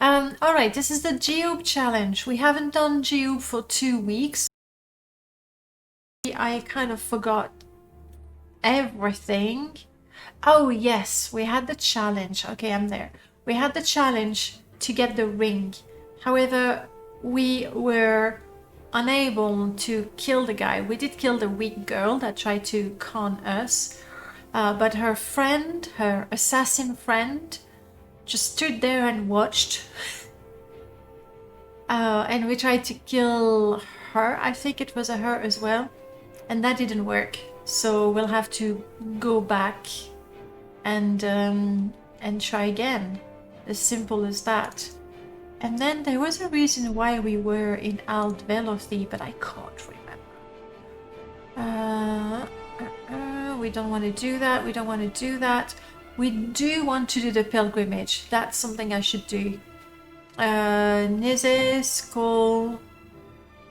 Alright, this is the Jiub challenge. We haven't done Jiub for 2 weeks. I kind of forgot everything. Oh yes, we had the challenge. Okay, I'm there. We had the challenge to get the ring. However, we were unable to kill the guy. We did kill the weak girl that tried to con us. But her friend, her assassin friend, just stood there and watched. And we tried to kill her. I think it was a her as well. And that didn't work. So we'll have to go back and try again. As simple as that. And then there was a reason why we were in Alt Velothi, but I can't remember. We don't want to do that. We don't want to do that. We do want to do the pilgrimage. That's something I should do. Nizze, Skull.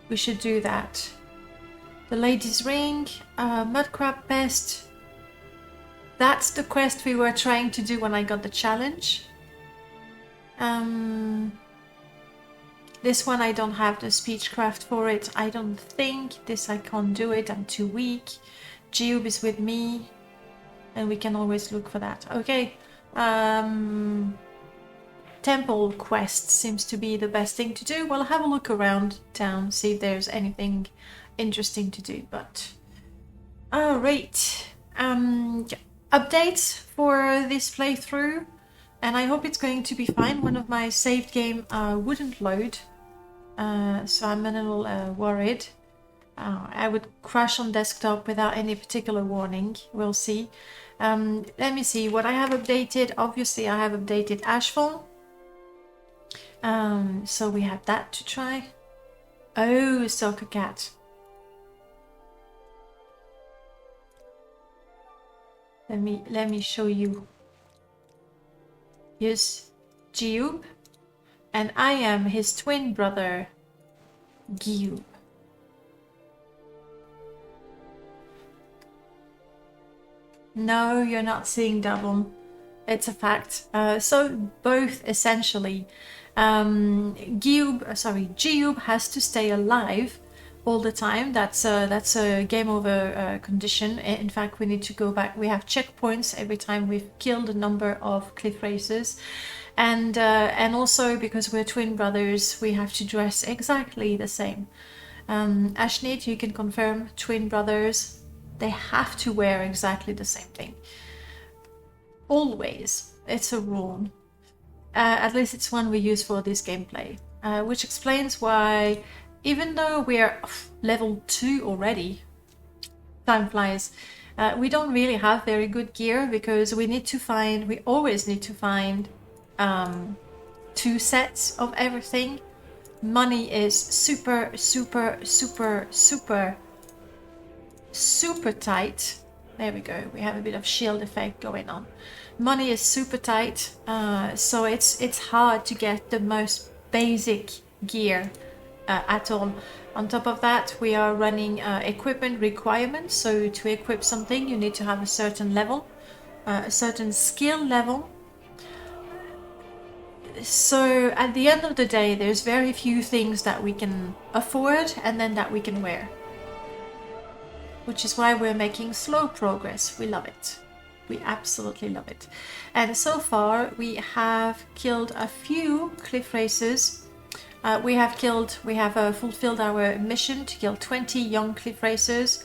We should do that. The Lady's Ring. Mudcrab Pest. That's the quest we were trying to do when I got the challenge. This one I don't have the speechcraft for it. I don't think. This I can't do it. I'm too weak. Jiub is with me. And we can always look for that. Okay. Temple quest seems to be the best thing to do. We'll have a look around town, see if there's anything interesting to do. But alright. Updates for this playthrough. And I hope it's going to be fine. One of my saved game wouldn't load. So I'm a little worried. I would crash on desktop without any particular warning. We'll see. Let me see what I have updated. Obviously, I have updated Ashfall. So we have that to try. Oh, Soccer Cat. Let me show you. Here's Jiub, and I am his twin brother, Giub. No, you're not seeing double. It's a fact. So both essentially, Jiub has to stay alive all the time. That's a game over condition. In fact, we need to go back. We have checkpoints every time we've killed a number of cliff racers, and also because we're twin brothers, we have to dress exactly the same. Ashnit, you can confirm, twin brothers. They have to wear exactly the same thing. Always. It's a rule. At least it's one we use for this gameplay. Which explains why, even though we're level 2 already, time flies, we don't really have very good gear because we always need to find 2 sets of everything. Money is super tight. There we go. We have a bit of shield effect going on. Money is super tight, so it's hard to get the most basic gear at all. On top of that, we are running equipment requirements. So to equip something, you need to have a certain level, a certain skill level. So at the end of the day, there's very few things that we can afford and then that we can wear. Which is why we're making slow progress. We love it. We absolutely love it. And so far we have killed a few cliff racers. We have fulfilled our mission to kill 20 young cliff racers.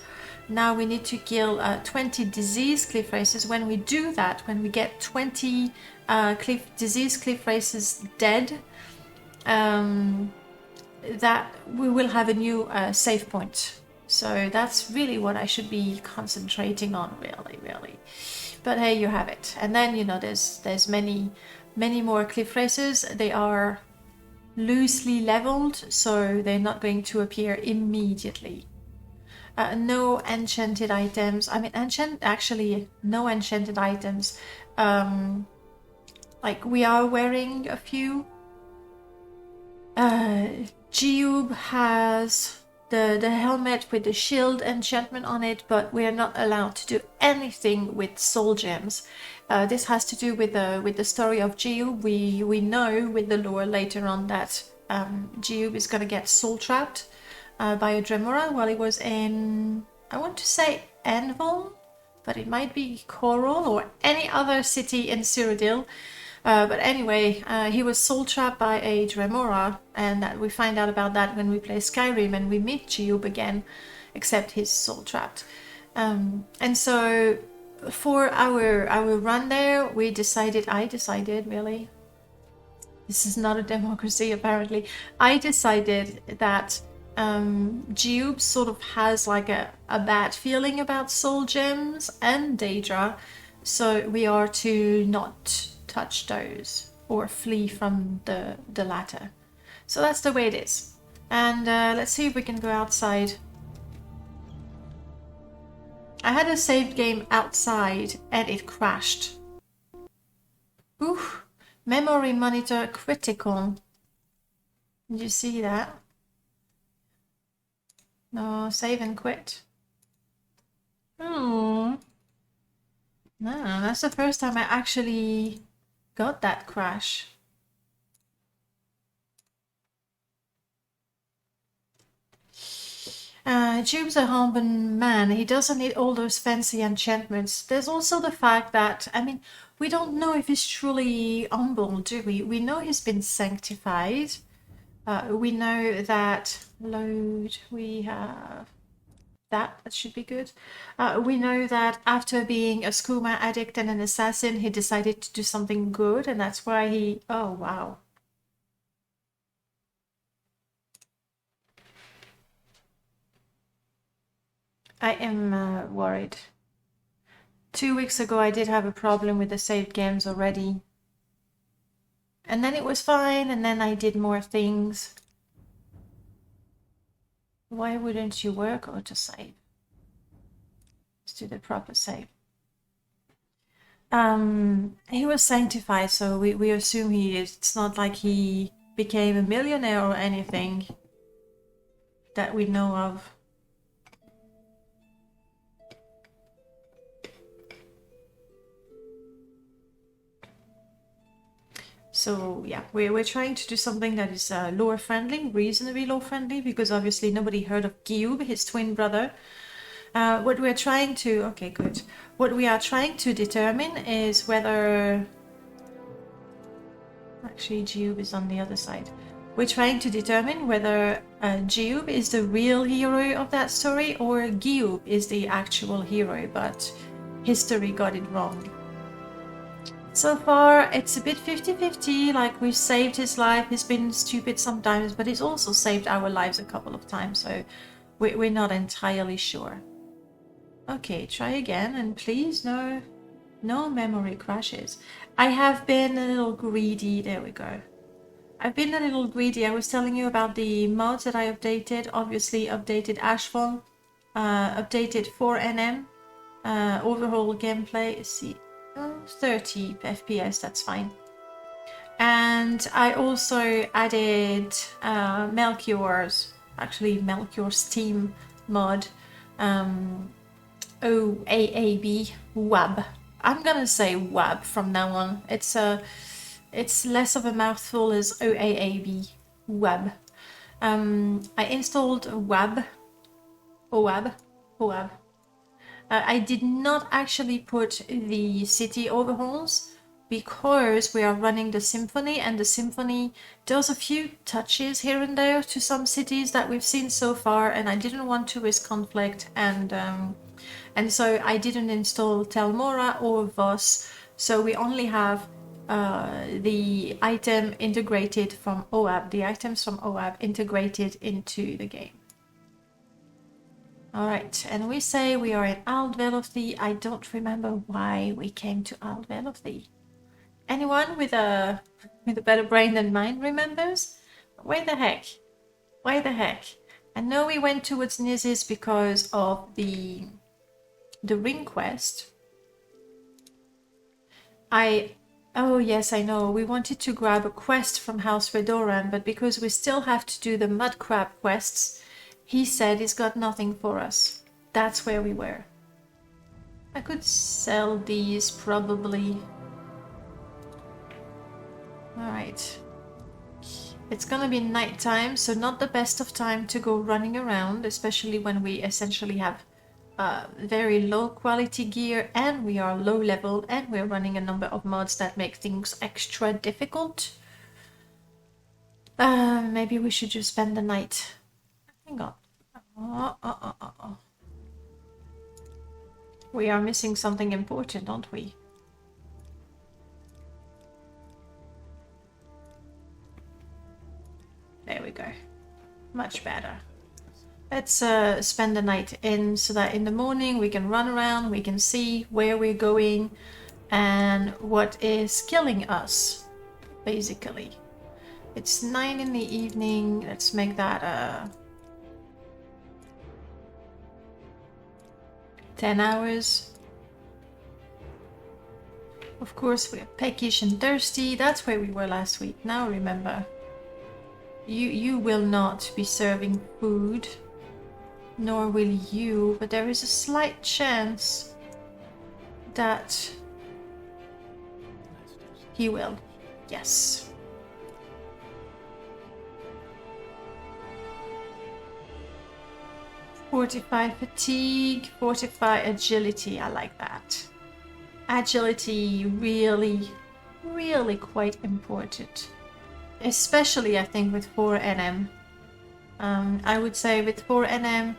Now we need to kill 20 diseased cliff racers. When we do that, when we get 20 diseased cliff racers dead, that we will have a new save point. So that's really what I should be concentrating on, really. But hey, you have it. And then, there's many more cliff racers. They are loosely leveled, so they're not going to appear immediately. No enchanted items. I mean, no enchanted items. Like, we are wearing a few. Jiub has the helmet with the shield enchantment on it, but we are not allowed to do anything with soul gems. This has to do with the story of Jiub. We know with the lore later on that Jiub is gonna get soul trapped by a Dremora while he was in, I want to say Envol, but it might be Coral or any other city in Cyrodiil. But anyway, he was soul trapped by a Dremora, and that we find out about that when we play Skyrim and we meet Jiub again, except he's soul trapped. And so for our run there, I decided really, this is not a democracy apparently, I decided that Jiub sort of has like a bad feeling about soul gems and Daedra, so we are to not touch those or flee from the latter. So that's the way it is. And let's see if we can go outside. I had a saved game outside and it crashed. Ooh, memory monitor critical. Did you see that? No, save and quit. Oh. No, that's the first time I actually got that crash. Jiub's a humble man. He doesn't need all those fancy enchantments. There's also the fact that, I mean, we don't know if he's truly humble, do we? We know he's been sanctified. We know that load, we have that should be good. We know that after being a skooma addict and an assassin, he decided to do something good, and that's why he... Oh, wow. I am worried. 2 weeks ago, I did have a problem with the saved games already. And then it was fine, and then I did more things. Why wouldn't you work autosave? Let's do the proper save. He was sanctified, so we assume he is. It's not like he became a millionaire or anything that we know of. So yeah, we're trying to do something that is lore friendly, reasonably lore friendly, because obviously nobody heard of Giub, his twin brother. What we're trying to... Okay, good. What we are trying to determine is whether... Actually, Jiub is on the other side. We're trying to determine whether Jiub is the real hero of that story or Giub is the actual hero, but history got it wrong. So far, it's a bit 50-50, like we've saved his life, he's been stupid sometimes, but he's also saved our lives a couple of times, so we're not entirely sure. Okay, try again, and please, no memory crashes. I have been a little greedy, there we go. I've been a little greedy. I was telling you about the mods that I updated, obviously updated Ashfall, updated 4NM, overhaul gameplay, see. 30 FPS, that's fine. And I also added Melchior's Steam mod, OAAB WAB. I'm gonna say WAB from now on. It's less of a mouthful as OAAB WAB. I installed WAB. I did not actually put the city overhauls because we are running the Symphony, and the Symphony does a few touches here and there to some cities that we've seen so far, and I didn't want to risk conflict, and so I didn't install Telmora or Voss, so we only have the item integrated from OAB, the items from OAB integrated into the game. Alright, and we say we are in Aldvelothi. I don't remember why we came to Aldvelothi. Anyone with a better brain than mine remembers? Why the heck? Why the heck? I know we went towards Nizis because of the ring quest. Oh yes, I know. We wanted to grab a quest from House Redoran, but because we still have to do the mud crab quests, He said he's got nothing for us. That's where we were. I could sell these probably. Alright. It's gonna be nighttime, so not the best of time to go running around, especially when we essentially have very low quality gear and we are low level and we're running a number of mods that make things extra difficult. Maybe we should just spend the night. Hang on. Oh. We are missing something important, aren't we? There we go. Much better. Let's spend the night in so that in the morning we can run around, we can see where we're going and what is killing us, basically. It's 9 in the evening. Let's make that 10 hours. Of course, we're peckish and thirsty. That's where we were last week. Now remember, you will not be serving food, nor will you, but there is a slight chance that he will. Yes. Fortify fatigue, fortify agility. I like that. Agility really quite important. Especially I think with 4 NM. I would say with 4 NM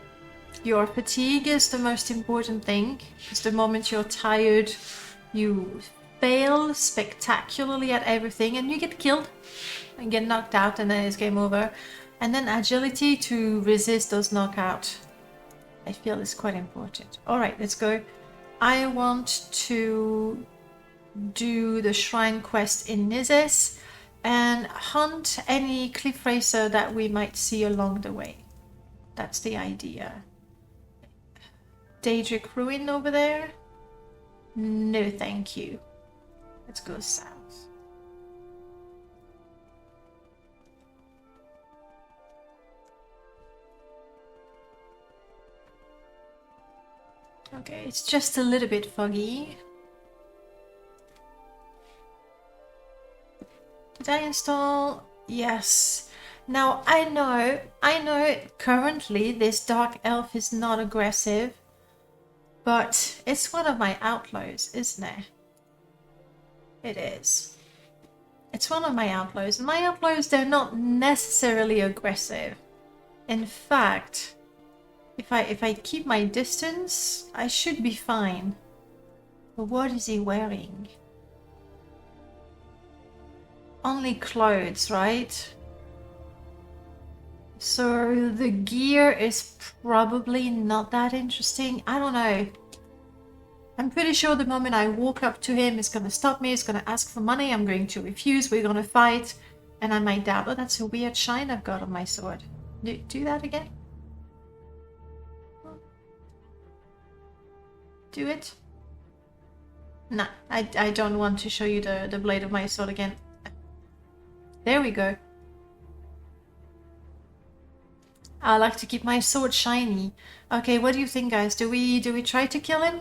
your fatigue is the most important thing. Because the moment you're tired you fail spectacularly at everything and you get killed and get knocked out and then it's game over. And then agility to resist those knockouts, I feel is quite important. Alright, let's go. I want to do the shrine quest in Nizes and hunt any cliff racer that we might see along the way. That's the idea. Daedra ruin over there? No thank you. Let's go south. Okay, it's just a little bit foggy. Did I install? Yes. Now I know currently this dark elf is not aggressive, but it's one of my outlaws, isn't it? It is. It's one of my outlaws. My outlaws, they're not necessarily aggressive. In fact, if I keep my distance, I should be fine. But what is he wearing? Only clothes, right? So the gear is probably not that interesting. I don't know. I'm pretty sure the moment I walk up to him, he's gonna stop me, he's gonna ask for money, I'm going to refuse, we're gonna fight, and I might doubt, oh, that's a weird shine I've got on my sword. Do that again? Do it? Nah, I don't want to show you the blade of my sword again. There we go. I like to keep my sword shiny. Okay, what do you think, guys? Do we try to kill him?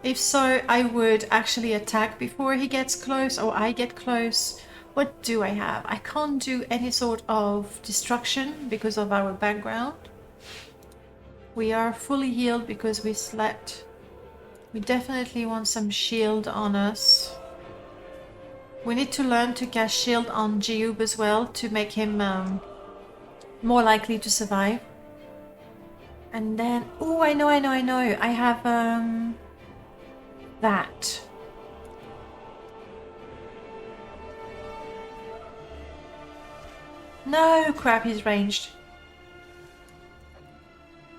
If so, I would actually attack before he gets close, or I get close. What do I have? I can't do any sort of destruction because of our background. We are fully healed because we slept. We definitely want some shield on us. We need to learn to cast shield on Jiub as well to make him more likely to survive. And then, oh, I know. I have that. No, crap, he's ranged.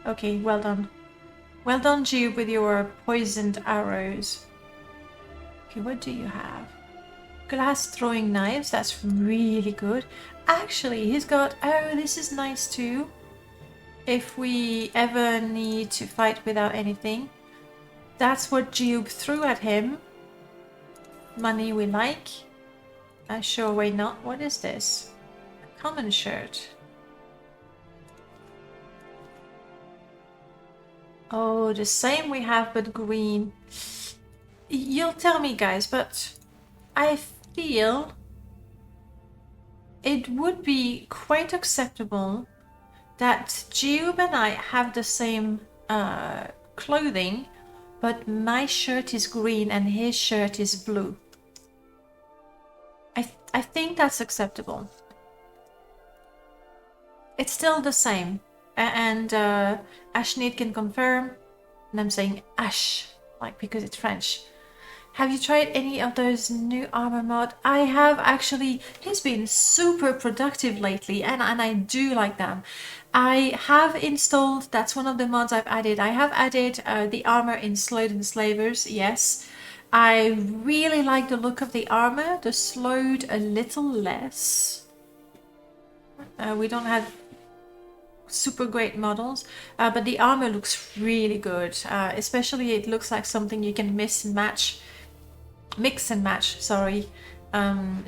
Okay, well done. Well done, Jiub, with your poisoned arrows. Okay, what do you have? Glass throwing knives, that's really good. Actually, he's got, oh, this is nice too. If we ever need to fight without anything. That's what Jiub threw at him. Money we like. Sure, why not? What is this? A common shirt. Oh, the same we have, but green. You'll tell me, guys, but I feel it would be quite acceptable that Jiub and I have the same clothing, but my shirt is green and his shirt is blue. I think that's acceptable. It's still the same. And Ashnit can confirm, and I'm saying Ash, like because it's French. Have you tried any of those new armor mod? I have actually. He's been super productive lately, and I do like them. I have installed, that's one of the mods I've added. I have added the armor in Slowed Enslavers, yes. I really like the look of the armor, the slowed a little less. We don't have super great models, but the armor looks really good. Especially it looks like something you can mix and match, sorry.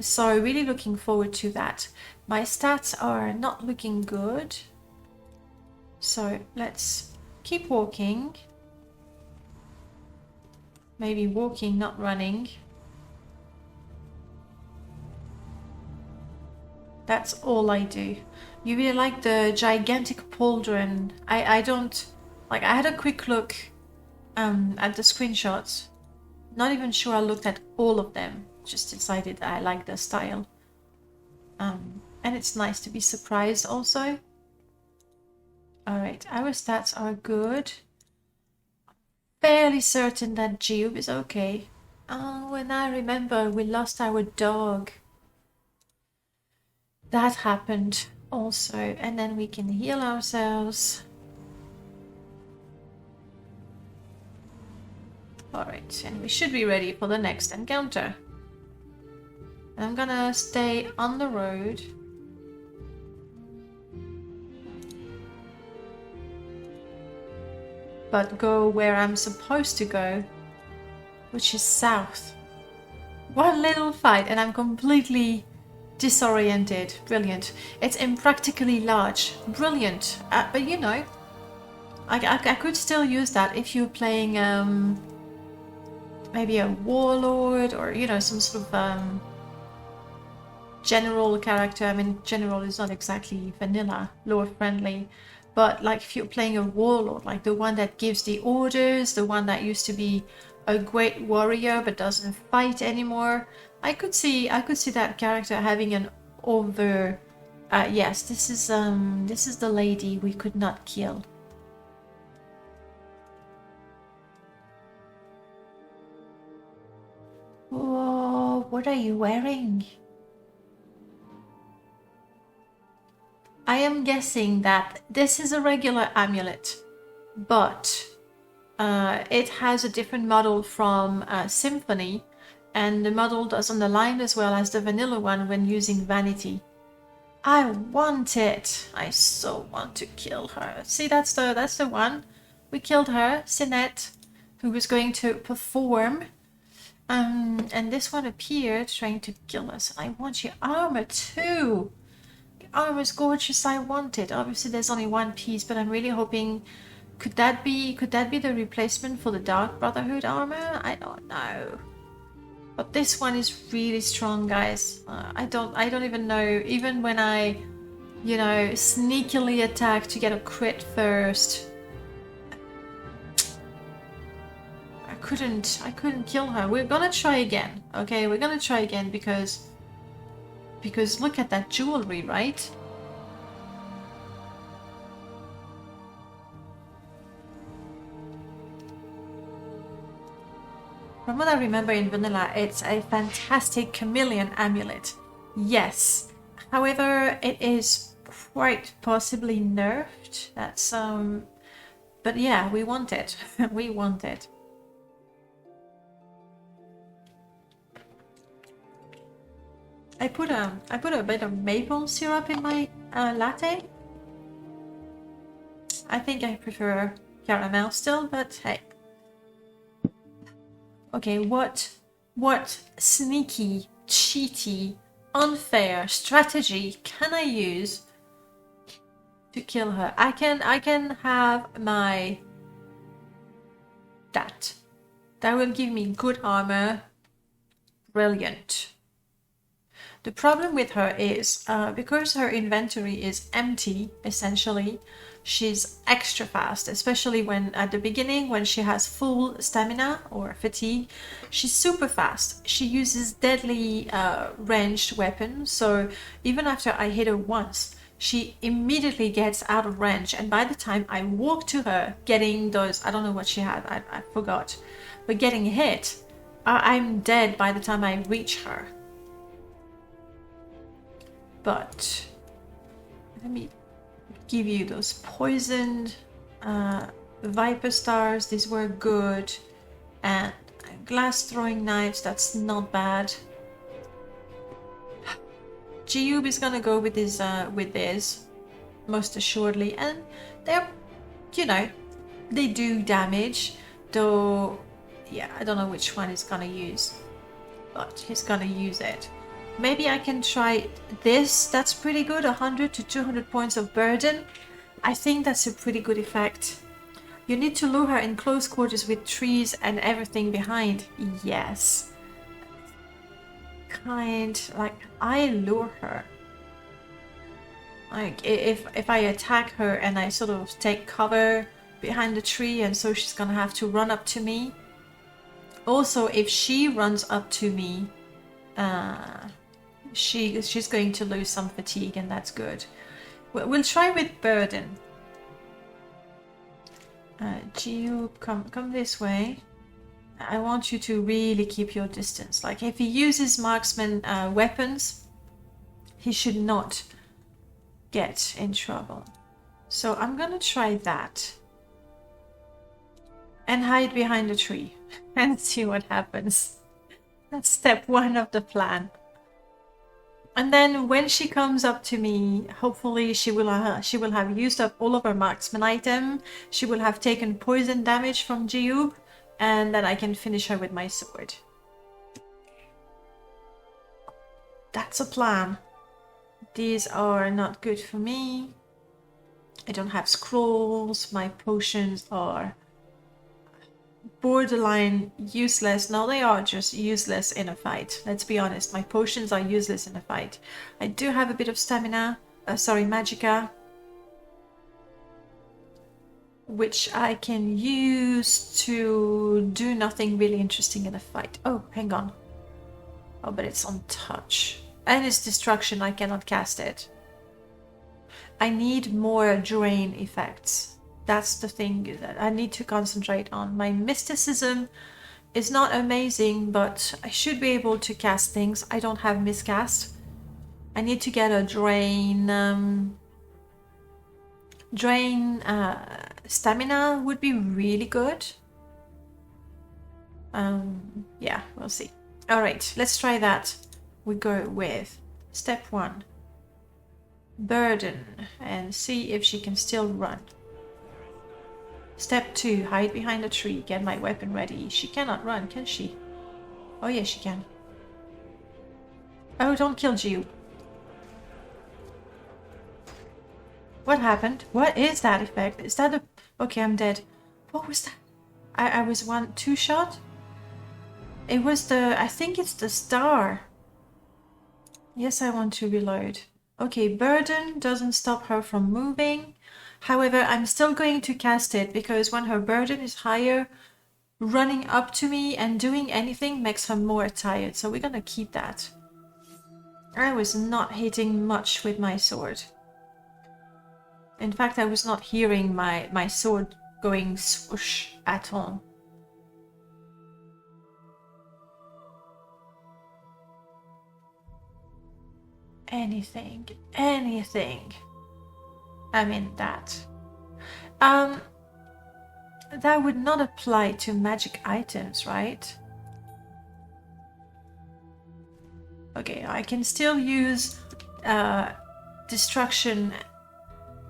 So really looking forward to that. My stats are not looking good. So let's keep walking. Maybe walking, not running. That's all I do. You really like the gigantic pauldron. I don't... Like, I had a quick look at the screenshots. Not even sure I looked at all of them. Just decided I like the style. And it's nice to be surprised also. Alright, our stats are good. Fairly certain that Jiub is okay. Oh, and I remember we lost our dog. That happened also. And then we can heal ourselves. Alright, and we should be ready for the next encounter. I'm gonna stay on the road. But go where I'm supposed to go, which is south. One little fight and I'm completely disoriented. Brilliant. It's impractically large. Brilliant. But you know, I could still use that if you're playing maybe a warlord or, you know, some sort of general character. I mean, general is not exactly vanilla, lore friendly. But like if you're playing a warlord, like the one that gives the orders, the one that used to be a great warrior but doesn't fight anymore, I could see that character having an over. Yes, this is the lady we could not kill. Whoa! What are you wearing? I am guessing that this is a regular amulet, but it has a different model from Symphony, and the model doesn't align as well as the vanilla one when using Vanity. I want it. I so want to kill her. See, that's the one. We killed her, Sinette, who was going to perform. And this one appeared trying to kill us. I want your armor too. Armor's gorgeous. I want it. Obviously there's only one piece, but I'm really hoping, could that be the replacement for the Dark Brotherhood armor? I don't know, but this one is really strong, guys. I don't even know, even when I, you know, sneakily attack to get a crit first, I couldn't kill her. We're gonna try again. Okay, we're gonna try again because look at that jewelry, right? From what I remember in vanilla, it's a fantastic chameleon amulet. Yes. However, it is quite possibly nerfed. That's but yeah, we want it. We want it. I put a bit of maple syrup in my latte. I think I prefer caramel still, but hey. Okay, what sneaky, cheaty, unfair strategy can I use to kill her? I can have my that. That will give me good armor. Brilliant. The problem with her is, because her inventory is empty, essentially, she's extra fast, especially when at the beginning, when she has full stamina or fatigue, she's super fast. She uses deadly ranged weapons, so even after I hit her once, she immediately gets out of range, and by the time I walk to her, getting those, I don't know what she had, I forgot, but getting hit, I'm dead by the time I reach her. But let me give you those poisoned viper stars. These were good. And glass throwing knives, that's not bad. Jiub is gonna go with this most assuredly, and they're, you know, they do damage, though. Yeah, I don't know which one he's gonna use, but he's gonna use it. Maybe I can try this. That's pretty good. 100 to 200 points of burden. I think that's a pretty good effect. You need to lure her in close quarters with trees and everything behind. Yes. Kind, like, I lure her. Like, if I attack her and I sort of take cover behind the tree, and so she's gonna have to run up to me. Also, if she runs up to me, she's going to lose some fatigue, and that's good. We'll try with burden. Jiub, come this way. I want you to really keep your distance. Like, if he uses marksman weapons, he should not get in trouble. So I'm gonna try that. And hide behind a tree and see what happens. That's step 1 of the plan. And then when she comes up to me, hopefully she will have used up all of her marksman item. She will have taken poison damage from Jiub, and then I can finish her with my sword. That's a plan. These are not good for me. I don't have scrolls. My potions are borderline useless. No, they are just useless in a fight. Let's be honest, my potions are useless in a fight. I do have a bit of stamina, magicka, which I can use to do nothing really interesting in a fight. Oh, hang on. Oh, but it's on touch. And it's destruction, I cannot cast it. I need more drain effects. That's the thing that I need to concentrate on. My mysticism is not amazing, but I should be able to cast things. I don't have miscast. I need to get a drain. Stamina would be really good. Yeah, we'll see. All right, let's try that. We go with step 1. Burden, and see if she can still run. Step 2, hide behind a tree, get my weapon ready. She cannot run, can she? Oh yes, she can. Oh, don't kill Jiub. What happened? What is that effect? Is that a... Okay, I'm dead. What was that? I was 2 shot? It was the... I think it's the star. Yes, I want to reload. Okay, burden doesn't stop her from moving. However, I'm still going to cast it because when her burden is higher, running up to me and doing anything makes her more tired. So we're gonna keep that. I was not hitting much with my sword. In fact, I was not hearing my sword going swoosh at all. Anything. I mean that. That would not apply to magic items, right? Okay, I can still use destruction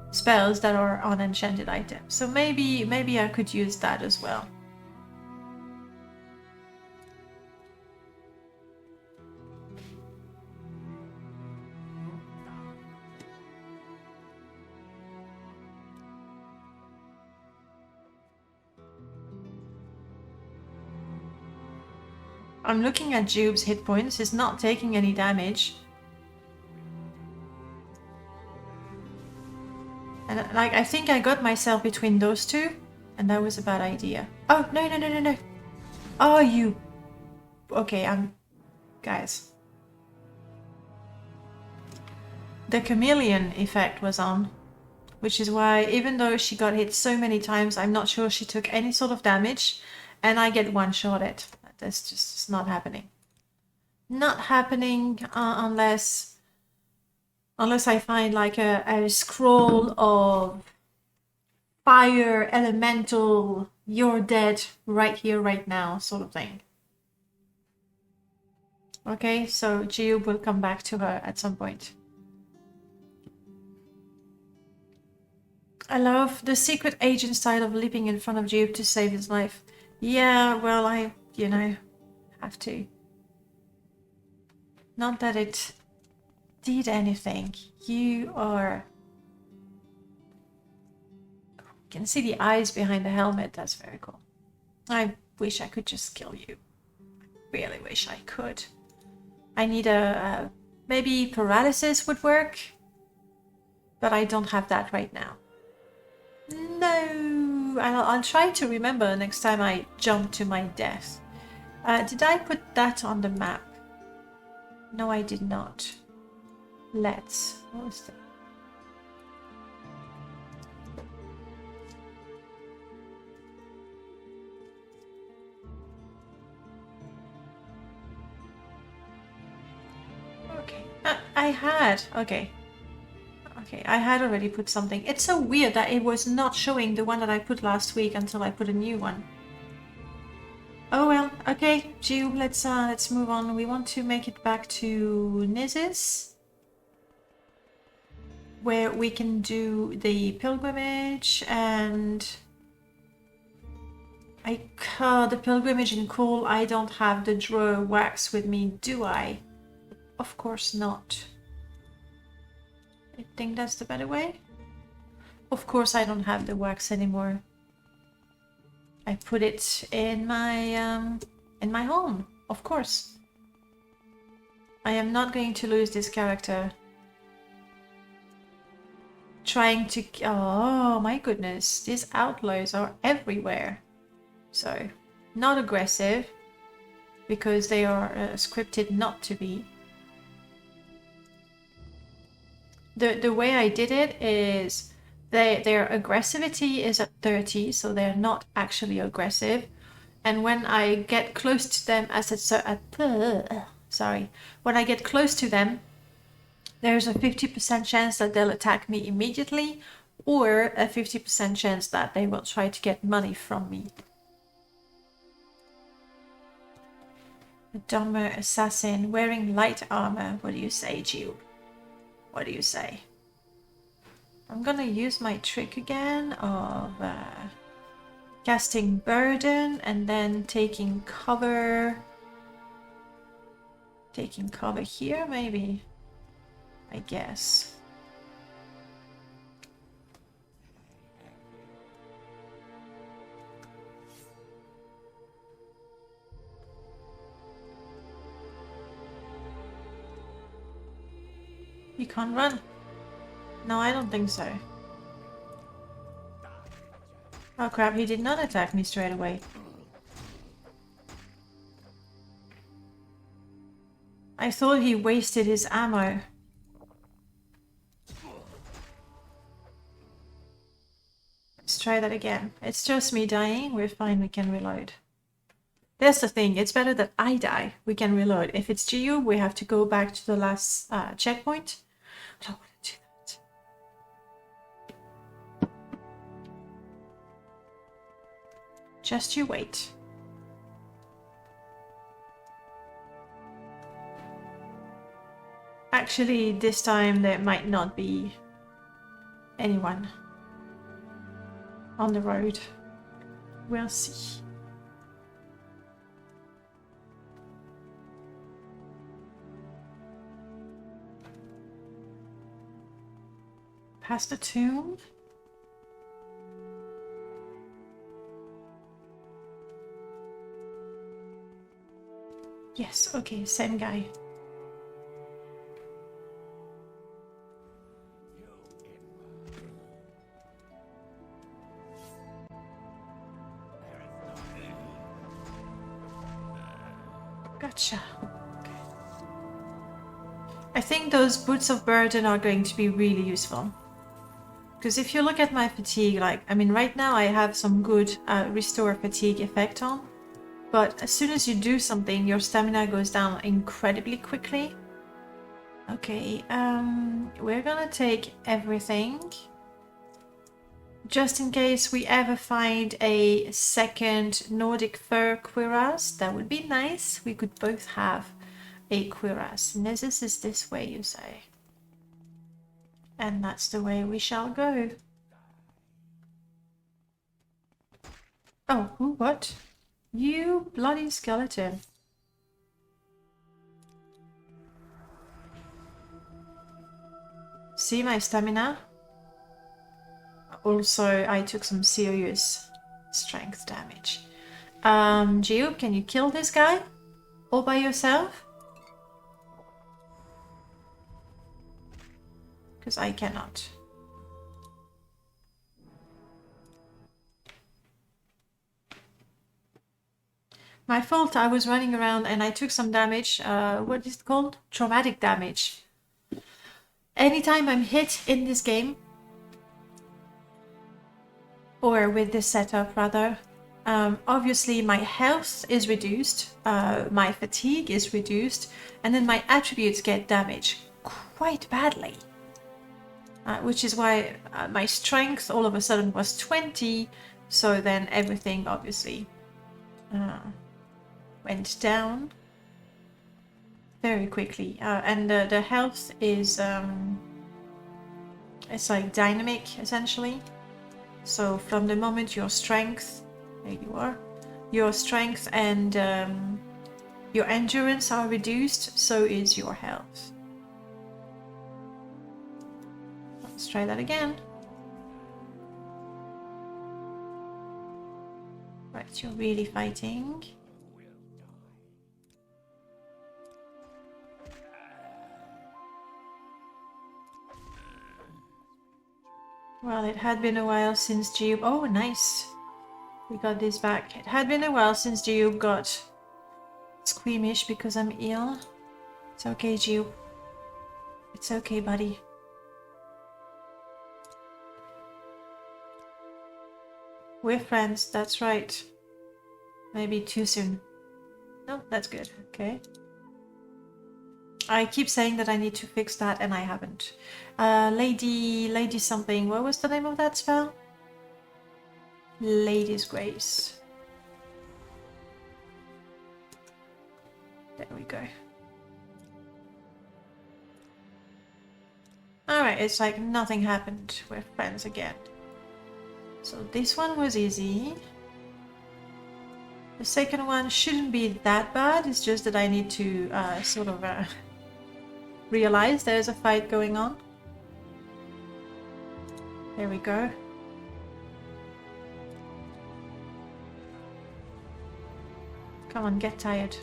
spells that are on enchanted items. So maybe I could use that as well. I'm looking at Jiub's hit points. He's not taking any damage. And like, I think I got myself between those two, and that was a bad idea. Oh, no, no, no, no, no. Oh, you... Okay, guys. The chameleon effect was on, which is why, even though she got hit so many times, I'm not sure she took any sort of damage, and I get one-shotted. That's just not happening. Not happening unless I find like a scroll of fire, elemental, you're dead right here, right now, sort of thing. Okay, so Jiub will come back to her at some point. I love the secret agent style of leaping in front of Jiub to save his life. Yeah, well, I, you know, have to. Not that it did anything. You are... You can see the eyes behind the helmet. That's very cool. I wish I could just kill you. I really wish I could. I need a... maybe paralysis would work. But I don't have that right now. No! I'll try to remember next time I jump to my death. Did I put that on the map? No, I did not. Let's... What was that? Okay. I had... Okay. Okay, I had already put something. It's so weird that it was not showing the one that I put last week until I put a new one. Oh well, okay, Jiub, let's move on. We want to make it back to Nizis, where we can do the pilgrimage and the pilgrimage in Cool. I don't have the drawer wax with me, do I? Of course not. I think that's the better way. Of course I don't have the wax anymore. I put it in my home, of course. I am not going to lose this character. Trying to... Oh my goodness, these outlaws are everywhere. So, not aggressive, because they are scripted not to be. The way I did it is their aggressivity is at 30, so they're not actually aggressive. And when I get close to them, when I get close to them, there's a 50% chance that they'll attack me immediately, or a 50% chance that they will try to get money from me. A dumber assassin wearing light armor. What do you say, Jiub? What do you say? I'm gonna use my trick again of casting burden and then taking cover. Taking cover here, maybe? I guess. You can't run. No, I don't think so. Oh crap, he did not attack me straight away. I thought he wasted his ammo. Let's try that again. It's just me dying. We're fine, we can reload. That's the thing, it's better that I die. We can reload. If it's Jiub, we have to go back to the last checkpoint. I don't want to do that. Just you wait. Actually, this time there might not be anyone on the road. We'll see. Past the tomb? Yes, okay, same guy. Gotcha. Okay. I think those boots of burden are going to be really useful. Because if you look at my fatigue, like, I mean, right now I have some good restore fatigue effect on. But as soon as you do something, your stamina goes down incredibly quickly. Okay, we're gonna take everything. Just in case we ever find a second Nordic fur cuirass, that would be nice. We could both have a cuirass. And this is this way, you say. And that's the way we shall go. Oh, who, what? You bloody skeleton. See my stamina? Also, I took some serious strength damage. Jiub, can you kill this guy? All by yourself? Because I cannot. My fault, I was running around and I took some damage. What is it called? Traumatic damage. Anytime I'm hit in this game, or with this setup rather, obviously my health is reduced, my fatigue is reduced, and then my attributes get damaged quite badly. Which is why my strength all of a sudden was 20, so then everything obviously went down very quickly. And the health is, it's like dynamic essentially. So from the moment your strength, there you are, your strength and your endurance are reduced, so is your health. Let's try that again. Right, you're really fighting. Well, it had been a while since Jiub... Oh, nice. We got this back. It had been a while since Jiub got squeamish because I'm ill. It's okay, Jiub. It's okay, buddy. We're friends, that's right. Maybe too soon. No, that's good. Okay. I keep saying that I need to fix that and I haven't. Lady something. What was the name of that spell? Lady's Grace. There we go. Alright, it's like nothing happened. We're friends again. So this one was easy. The second one shouldn't be that bad. It's just that I need to sort of realize there's a fight going on. There we go. Come on, get tired.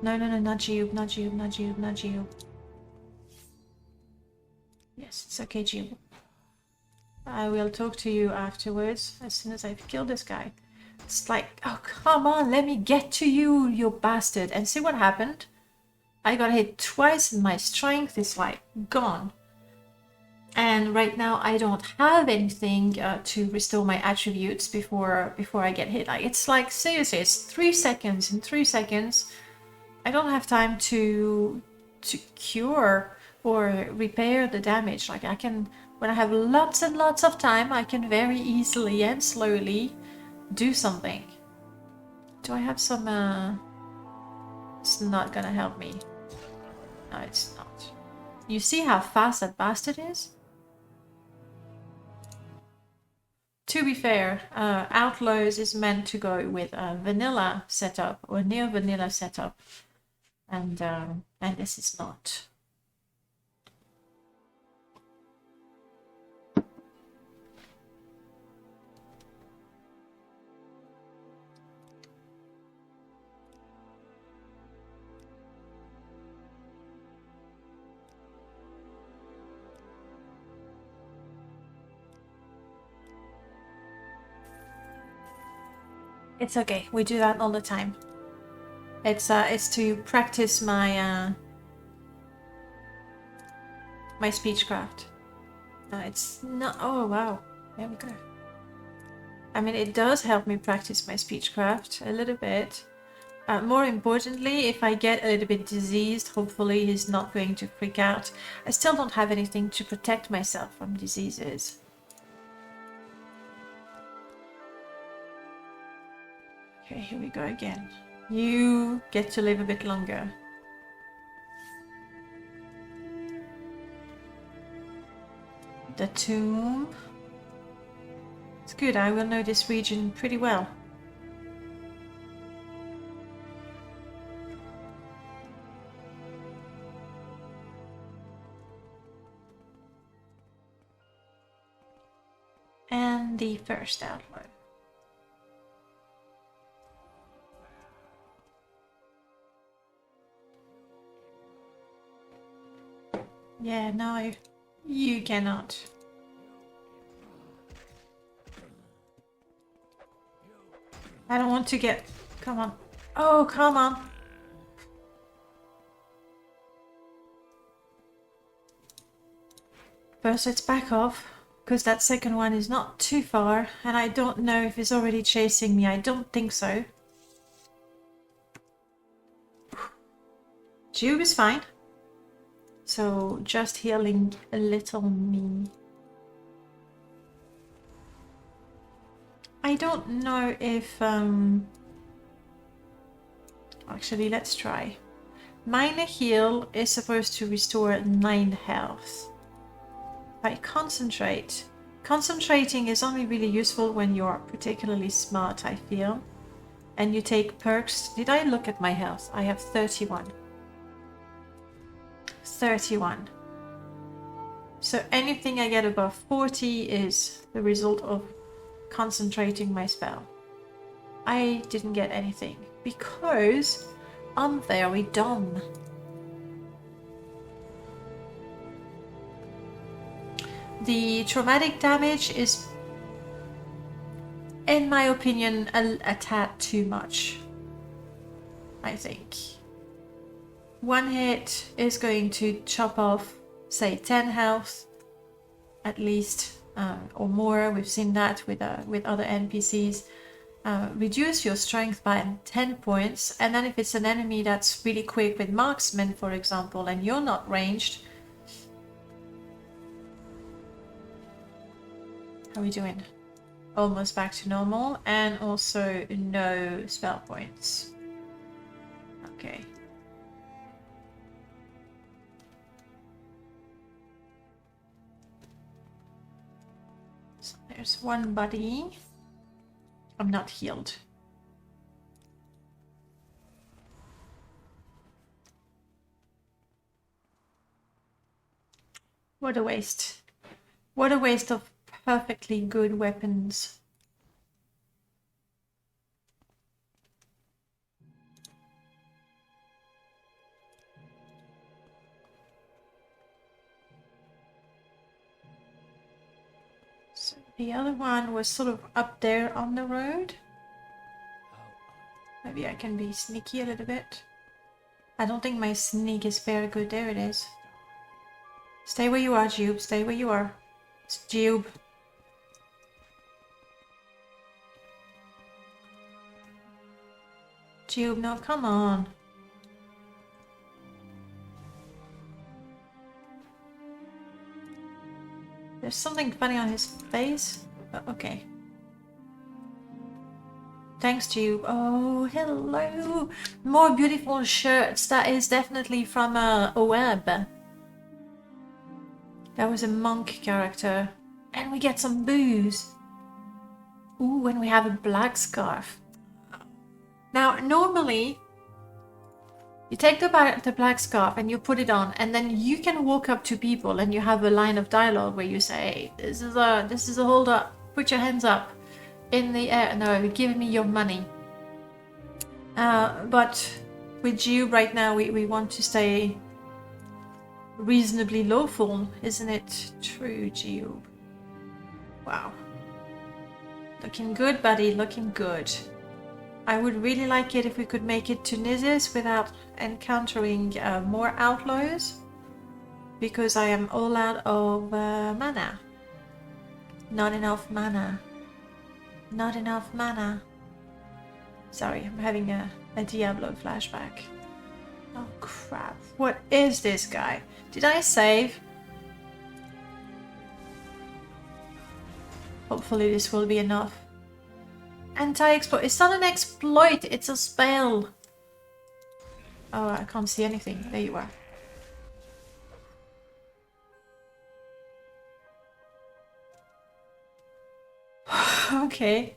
No, not Jiub, not Jiub, not Jiub, not Jiub. Yes, it's okay, Jiub. I will talk to you afterwards, as soon as I've killed this guy. It's like, oh, come on, let me get to you, you bastard. And see what happened? I got hit twice and my strength is like gone. And right now I don't have anything to restore my attributes before I get hit. Like, it's like, seriously, it's 3 seconds. In 3 seconds, I don't have time to cure or repair the damage. Like, I can, when I have lots and lots of time, I can very easily and slowly do something. Do I have some... It's not gonna help me. No, it's not. You see how fast that bastard is? To be fair, Outlaws is meant to go with a vanilla setup or near vanilla setup, and this is not. It's okay. We do that all the time. It's to practice my my speechcraft. It's not. Oh wow, there we go. I mean, it does help me practice my speechcraft a little bit. More importantly, if I get a little bit diseased, hopefully he's not going to freak out. I still don't have anything to protect myself from diseases. Okay, here we go again. You get to live a bit longer. The tomb. It's good, I will know this region pretty well. And the first outlaw. Yeah, no, you cannot. I don't want to get... Come on. Oh, come on. First, let's back off, because that second one is not too far, and I don't know if it's already chasing me. I don't think so. Jiub is fine. So, just healing a little me. I don't know if... Actually, let's try. Minor heal is supposed to restore 9 health. If I concentrate... Concentrating is only really useful when you're particularly smart, I feel. And you take perks. Did I look at my health? I have 31. 31. So anything I get above 40 is the result of concentrating my spell. I didn't get anything because I'm very dumb. The traumatic damage is, in my opinion, a tad too much, I think. One hit is going to chop off, say, 10 health, at least, or more. We've seen that with other NPCs. Reduce your strength by 10 points, and then if it's an enemy that's really quick with marksman, for example, and you're not ranged... How are we doing? Almost back to normal, and also no spell points. Okay. So there's one buddy. I'm not healed. What a waste. What a waste of perfectly good weapons. So the other one was sort of up there on the road. Maybe I can be sneaky a little bit. I don't think my sneak is very good. There it is. Stay where you are, Jiub. Stay where you are. It's Jiub. Jiub, no, come on. There's something funny on his face. Oh, okay. Thanks, Jiub. Oh, hello. More beautiful shirts. That is definitely from a web. That was a monk character. And we get some booze. Ooh, and we have a black scarf. Now, normally, you take the black scarf and you put it on, and then you can walk up to people and you have a line of dialogue where you say, hey, this is a hold up, put your hands up in the air. No, give me your money. But with Jiub right now, we want to stay reasonably lawful, isn't it true, Jiub? Wow. Looking good, buddy, looking good. I would really like it if we could make it to Nizis without encountering more outlaws, because I am all out of mana. Not enough mana. Not enough mana. Sorry, I'm having a Diablo flashback. Oh crap. What is this guy? Did I save? Hopefully this will be enough. Anti-exploit. It's not an exploit, it's a spell. Oh, I can't see anything. There you are. Okay.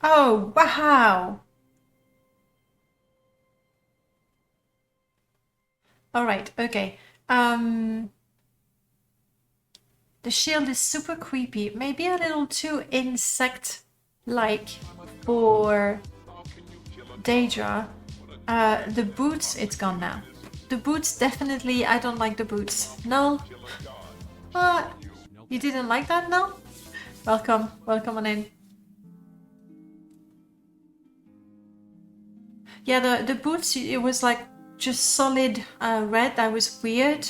Oh, wow. Alright, okay. The shield is super creepy. Maybe a little too insect-like for Daedra. The boots, it's gone now. The boots, definitely, I don't like the boots. No. What? You didn't like that, no? Welcome. Welcome on in. Yeah, the boots, it was like just solid red. That was weird.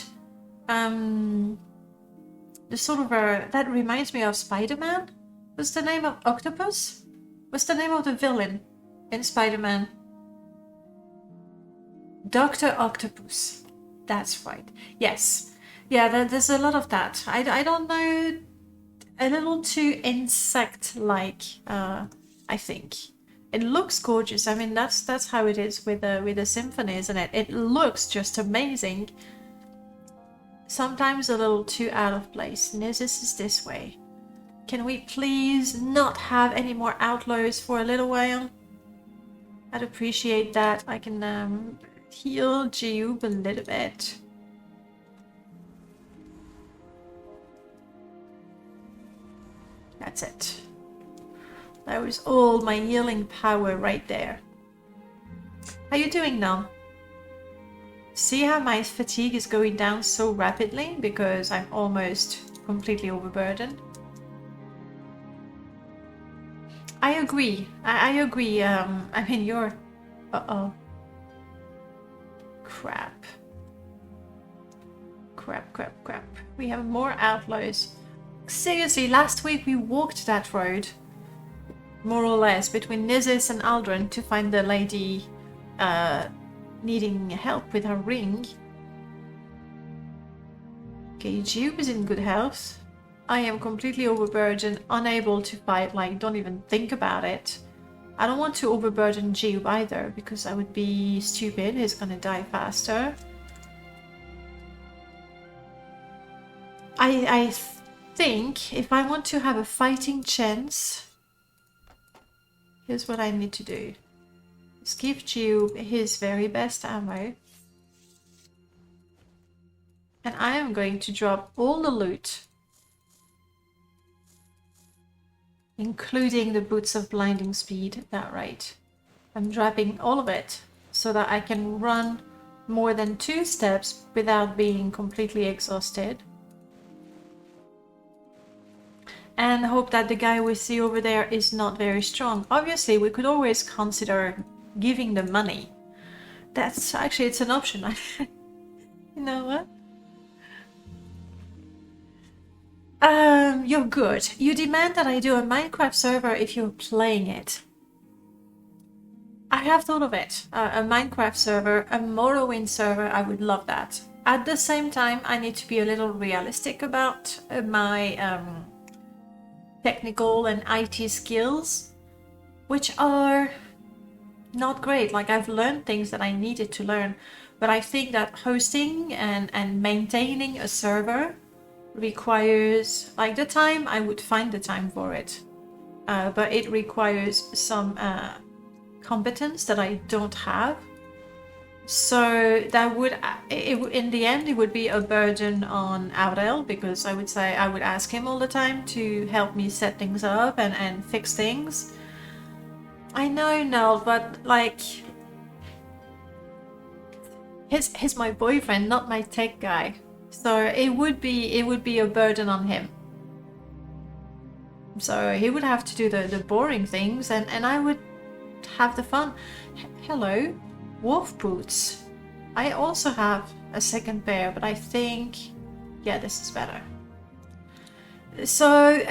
The sort of that reminds me of Spider-Man. What's the name of Octopus? What's the name of the villain in Spider-Man? Dr. Octopus. That's right. Yes. Yeah, there's a lot of that. I don't know. A little too insect-like, I think. It looks gorgeous. I mean, that's how it is with the symphony, isn't it? It looks just amazing. Sometimes a little too out of place. Nizis is this way. Can we please not have any more outlaws for a little while? I'd appreciate that. I can heal Jiub a little bit. That's it. That was all my healing power right there. How you doing now? See how my fatigue is going down so rapidly because I'm almost completely overburdened? I agree. I agree. I mean, you're... Uh-oh. Crap. Crap. We have more outlaws. Seriously, last week we walked that road, more or less, between Nizis and Aldrin to find the lady needing help with her ring. Okay, Jiub is in good health. I am completely overburdened, unable to fight, like, don't even think about it. I don't want to overburden Jiub either, because I would be stupid. He's gonna die faster. I think if I want to have a fighting chance, here's what I need to do. Just give Jiub his very best ammo. And I am going to drop all the loot, including the boots of blinding speed, that right. I'm dropping all of it so that I can run more than 2 steps without being completely exhausted. And hope that the guy we see over there is not very strong. Obviously, we could always consider giving the money. That's actually, it's an option. You know what? You're good. You demand that I do a Minecraft server if you're playing it. I have thought of it. A Minecraft server, a Morrowind server, I would love that. At the same time, I need to be a little realistic about my technical and IT skills, which are not great. Like, I've learned things that I needed to learn, but I think that hosting and maintaining a server requires, like, the time, I would find the time for it, but it requires some competence that I don't have. So that would, in the end, it would be a burden on Aurel, because I would say I would ask him all the time to help me set things up and fix things. I know, no, but like, he's my boyfriend, not my tech guy. So it would be a burden on him. So he would have to do the boring things, and I would have the fun. Hello, wolf boots. I also have a second pair, but I think, yeah, this is better. So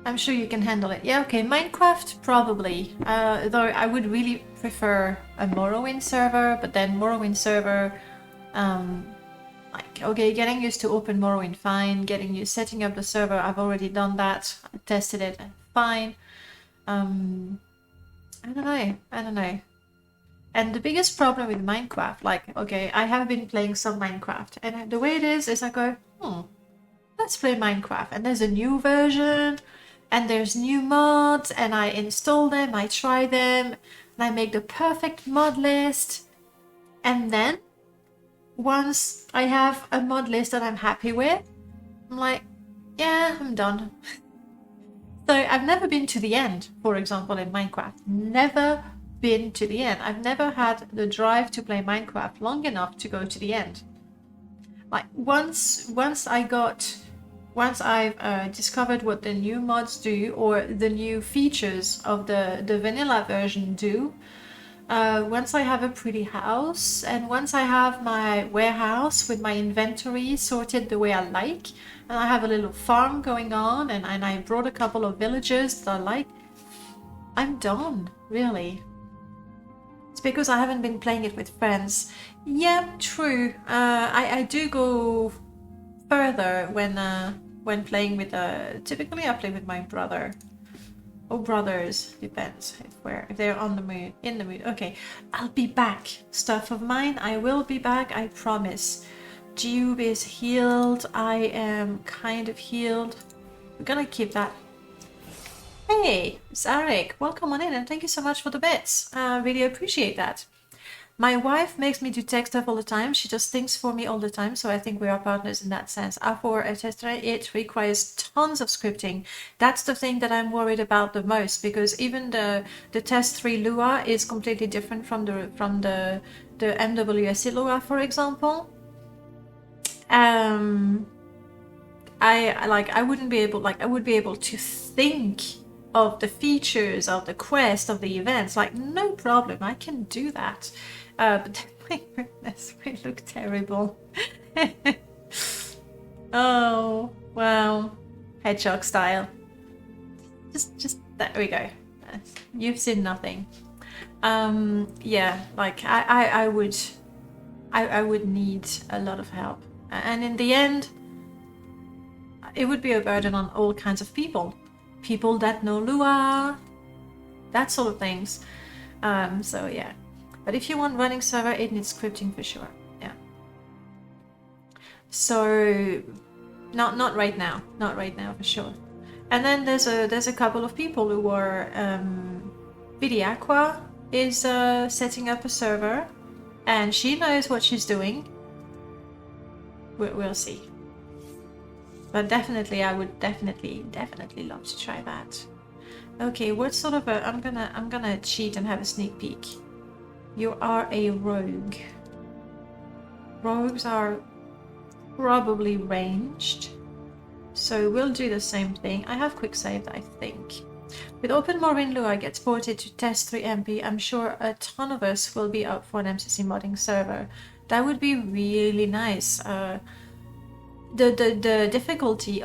I'm sure you can handle it. Yeah, okay, Minecraft probably. Though I would really prefer a Morrowind server, but then Morrowind server, like, okay, getting used to open Morrowind, fine. Getting used setting up the server, I've already done that. I tested it, fine. I don't know. And the biggest problem with Minecraft, like, okay, I have been playing some Minecraft, and the way it is I go, let's play Minecraft, and there's a new version, and there's new mods, and I install them, I try them, and I make the perfect mod list, and then once I have a mod list that I'm happy with, I'm like, yeah, I'm done. So I've never been to the end, for example, in Minecraft. Never been to the end. I've never had the drive to play Minecraft long enough to go to the end. Like once I've discovered what the new mods do, or the new features of the vanilla version do, once I have a pretty house, and once I have my warehouse with my inventory sorted the way I like, and I have a little farm going on, and I brought a couple of villagers that I like, I'm done, really. It's because I haven't been playing it with friends. Yeah, true. I do go further when playing with typically I play with my brother or brothers, depends if they're in the mood. Okay, I'll be back. Stuff of mine, I will be back, I promise. Jiub is healed. I am kind of healed. We're gonna keep that. Hey, Zarek, welcome on in, and thank you so much for the bits. Really appreciate that. My wife makes me do tech stuff all the time. She does things for me all the time, so I think we are partners in that sense. For a tester, it requires tons of scripting. That's the thing that I'm worried about the most, because even the test 3 Lua is completely different from the MWSC Lua, for example. I wouldn't be able, I would be able to think of the features of the quest, of the events, like, no problem, I can do that. But my goodness, we look terrible. Oh, wow. Hedgehog style. Just there we go. You've seen nothing. Yeah, like I would need a lot of help. And in the end, it would be a burden on all kinds of people. People that know Lua, that sort of things. So yeah. But if you want running server, it needs scripting for sure. Yeah. So not right now. Not right now for sure. And then there's a couple of people who are Vidiaqua is setting up a server, and she knows what she's doing. We'll see. But definitely, I would definitely love to try that. Okay, what sort of a... I'm gonna cheat and have a sneak peek. You are a rogue. Rogues are probably ranged, so we'll do the same thing. I have quick saved, I think. With Open Morrowind Lua gets ported to Test 3 MP, I'm sure a ton of us will be up for an MCC modding server. That would be really nice. The difficulty...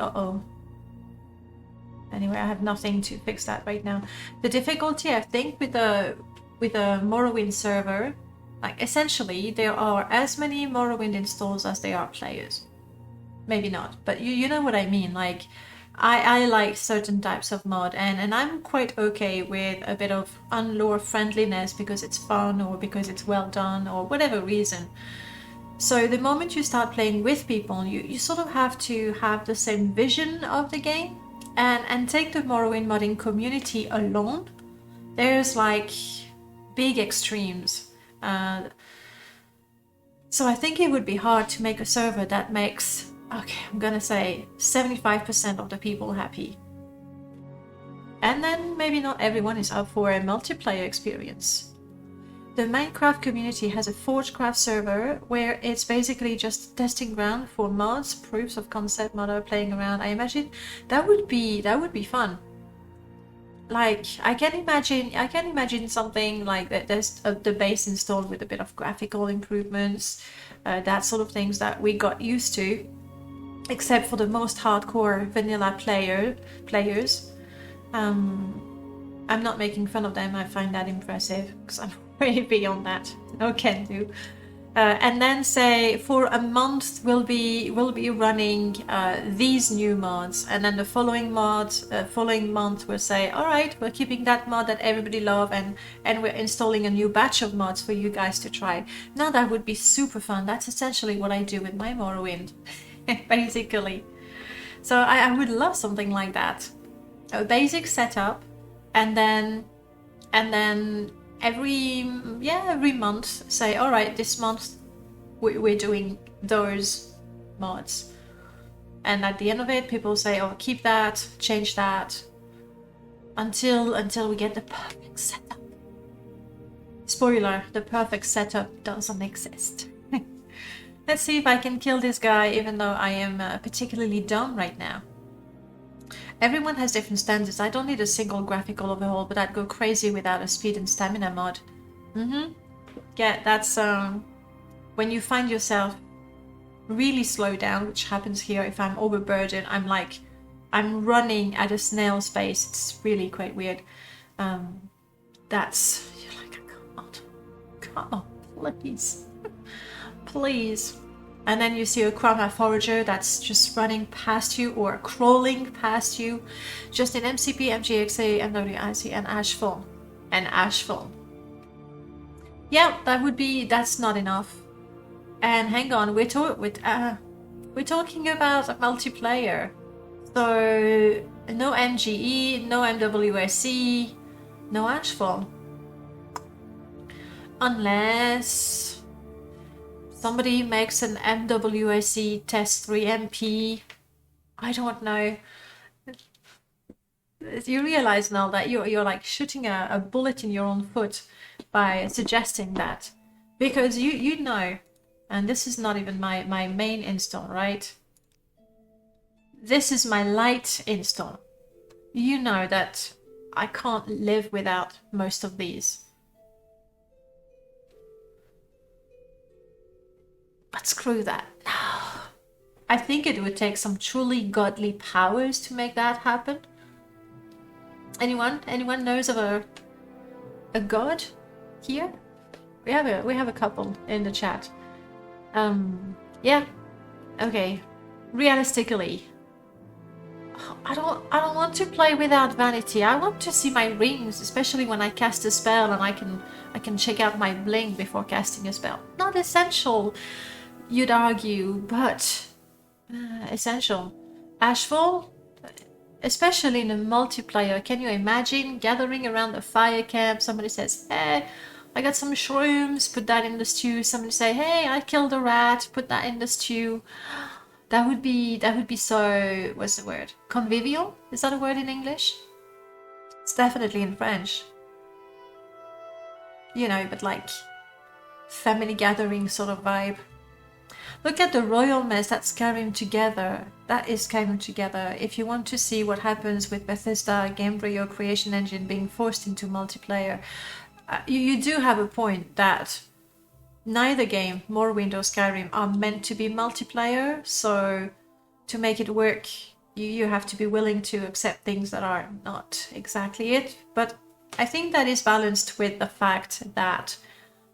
Anyway, I have nothing to fix that right now. The difficulty, I think, with a Morrowind server, like, essentially, there are as many Morrowind installs as there are players. Maybe not, but you know what I mean. Like, I like certain types of mod, and I'm quite okay with a bit of unlore friendliness because it's fun or because it's well done or whatever reason. So the moment you start playing with people, you sort of have to have the same vision of the game, and take the Morrowind modding community alone. There's like big extremes. So I think it would be hard to make a server that makes, okay, I'm gonna say 75% of the people happy. And then maybe not everyone is up for a multiplayer experience. the Minecraft community has a Forgecraft server where it's basically just a testing ground for mods, proofs of concept, modder playing around. I imagine that would be fun. Like I can imagine something like that. There's the base installed with a bit of graphical improvements, that sort of things that we got used to, except for the most hardcore vanilla players. I'm not making fun of them. I find that impressive because I'm way beyond that. No can do. And then say for a month we'll be running these new mods, and then the following month we'll say, all right, we're keeping that mod that everybody love, and we're installing a new batch of mods for you guys to try. Now that would be super fun. That's essentially what I do with my Morrowind, basically. So I would love something like that. A basic setup, and then every month say, all right, this month we're doing those mods, and at the end of it people say, oh, keep that, change that, until we get the perfect setup. Spoiler, the perfect setup doesn't exist. Let's see if I can kill this guy, even though I am particularly dumb right now. Everyone has different standards. I don't need a single graphical overhaul, but I'd go crazy without a speed and stamina mod. Yeah, that's when you find yourself really slow down, which happens here. If I'm overburdened, I'm running at a snail's pace. It's really quite weird. That's, you're like, come on, please, please. And then you see a Chroma Forager that's just running past you or crawling past you, just in MCP, MGXA, MWIC, and Ashfall. Yeah, that's not enough. And hang on, we're talking about a multiplayer. So no MGE, no MWSC, no Ashfall. Unless somebody makes an MWSC test 3 MP. I don't know. You realize now that you're like shooting a bullet in your own foot by suggesting that, because you know, and this is not even my main install, right? This is my light install. You know that I can't live without most of these. But screw that. I think it would take some truly godly powers to make that happen. Anyone knows of a god here? We have a couple in the chat. Yeah. Okay. Realistically, I don't want to play without vanity. I want to see my rings, especially when I cast a spell, and I can check out my bling before casting a spell. Not essential, you'd argue, but essential. Ashfall, especially in a multiplayer, can you imagine gathering around a fire camp? Somebody says, hey, I got some shrooms, put that in the stew. Somebody say, hey, I killed a rat, put that in the stew. That would be so, what's the word? Convivial? Is that a word in English? It's definitely in French. You know, but like family gathering sort of vibe. Look at the royal mess that's Skyrim together. That is Skyrim together. If you want to see what happens with Bethesda Gamebryo creation engine being forced into multiplayer, you do have a point that neither game, Morrowind or Skyrim, are meant to be multiplayer. So to make it work, you have to be willing to accept things that are not exactly it. But I think that is balanced with the fact that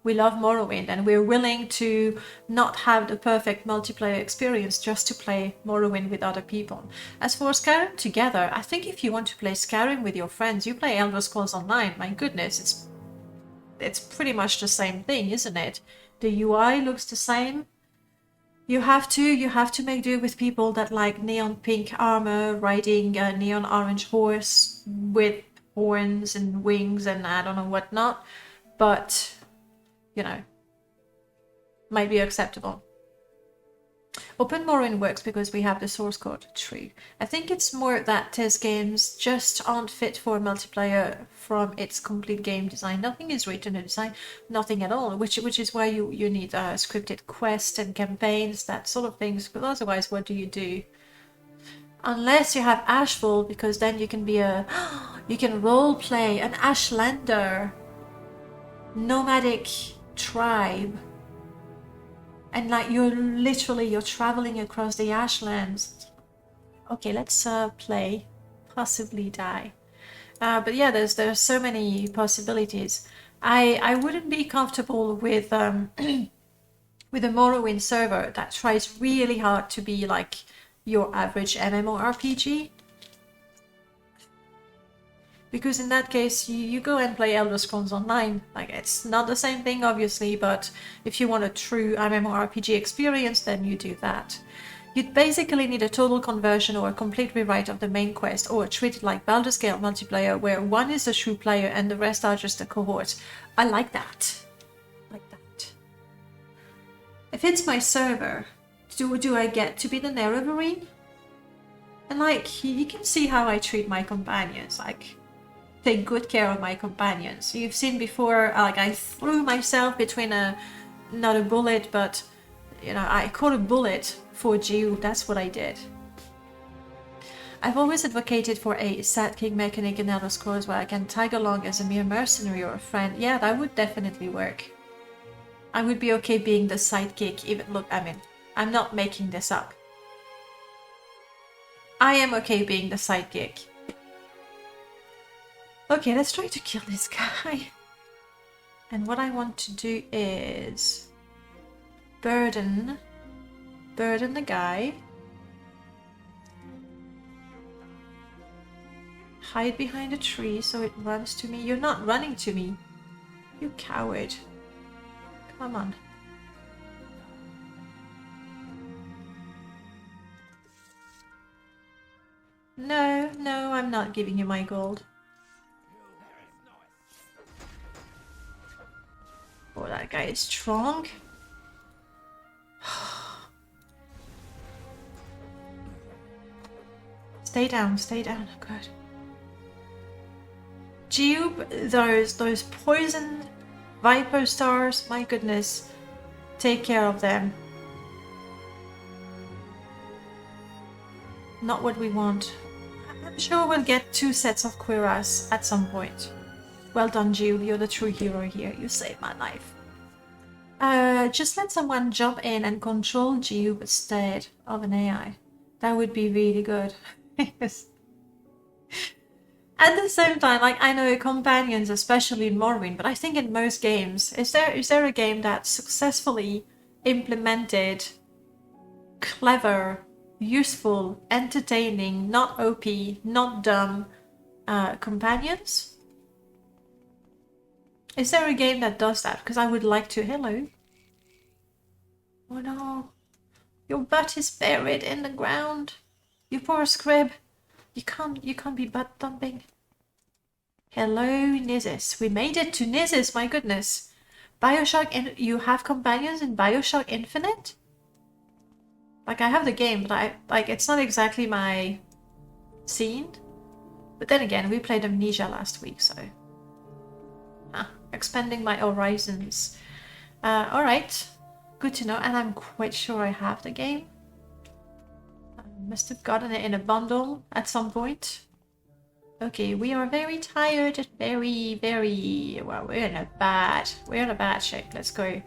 we love Morrowind and we're willing to not have the perfect multiplayer experience just to play Morrowind with other people. As for Skyrim together, I think if you want to play Skyrim with your friends, you play Elder Scrolls Online. My goodness, it's pretty much the same thing, isn't it? The UI looks the same. You have to make do with people that like neon pink armor, riding a neon orange horse with horns and wings and I don't know what not. But, you know, might be acceptable. Open Morrowind works because we have the source code, true. I think it's more that TES games just aren't fit for multiplayer from its complete game design. Nothing is written in design, nothing at all, which is why you need scripted quests and campaigns, that sort of things, because otherwise what do you do? Unless you have Ashfall, because then you can be you can roleplay an Ashlander nomadic tribe. And like you're traveling across the Ashlands. Okay, let's play, possibly die. But yeah, there's so many possibilities. I wouldn't be comfortable with with a Morrowind server that tries really hard to be like your average MMORPG. Because in that case, you go and play Elder Scrolls Online. Like, it's not the same thing, obviously, but if you want a true MMORPG experience, then you do that. You'd basically need a total conversion or a complete rewrite of the main quest, or treat it like Baldur's Gate multiplayer, where one is the true player and the rest are just a cohort. I like that. Like that. If it's my server, do I get to be the Nerevarine? And like, you can see how I treat my companions, like, take good care of my companions. You've seen before, like, I threw myself between not a bullet, but, you know, I caught a bullet for Jiub. That's what I did. I've always advocated for a sidekick mechanic in Elder Scrolls where I can tag along as a mere mercenary or a friend. Yeah, that would definitely work. I would be okay being the sidekick, even, look, I mean, I'm not making this up. I am okay being the sidekick. Okay, let's try to kill this guy. And what I want to do is burden the guy. Hide behind a tree so it runs to me. You're not running to me, you coward. Come on. No, I'm not giving you my gold. Oh, that guy is strong. Stay down, oh god. Jiub, those poison viper stars, my goodness. Take care of them. Not what we want. I'm sure we'll get 2 sets of cuirass at some point. Well done, Jiub. You're the true hero here. You saved my life. Just let someone jump in and control Jiub instead of an AI. That would be really good. Yes. At the same time, like, I know companions, especially in Morrowind, but I think in most games, is there a game that successfully implemented clever, useful, entertaining, not OP, not dumb companions? Is there a game that does that? Because I would like to. Hello. Oh no. Your butt is buried in the ground. You poor scrib. You can't be butt thumping. Hello, Nizis. We made it to Nizis, my goodness. Bioshock, you have companions in Bioshock Infinite? Like, I have the game, but it's not exactly my scene. But then again, we played Amnesia last week, so... expanding my horizons. Alright, good to know, and I'm quite sure I have the game. I must have gotten it in a bundle at some point. Okay, we are very tired, very, well, we're in a bad shape. Let's go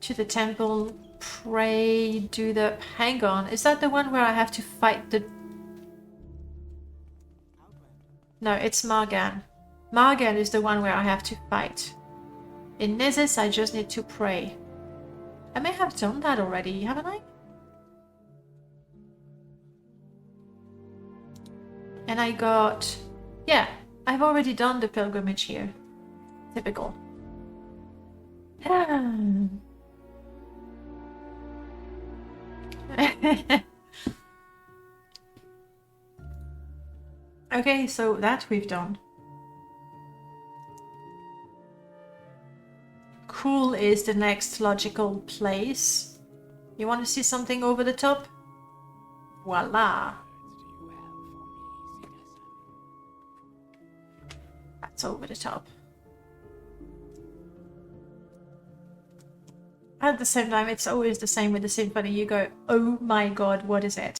to the temple, pray, do the... Hang on, is that the one where I have to fight the... No, it's Margan. Margan is the one where I have to fight. In Nizis, I just need to pray. I may have done that already, haven't I? And I got... Yeah, I've already done the pilgrimage here. Typical. Okay, so that we've done. Cool is the next logical place. You want to see something over the top? Voila! That's over the top. At the same time, it's always the same with the symphony. You go, oh my god, what is it?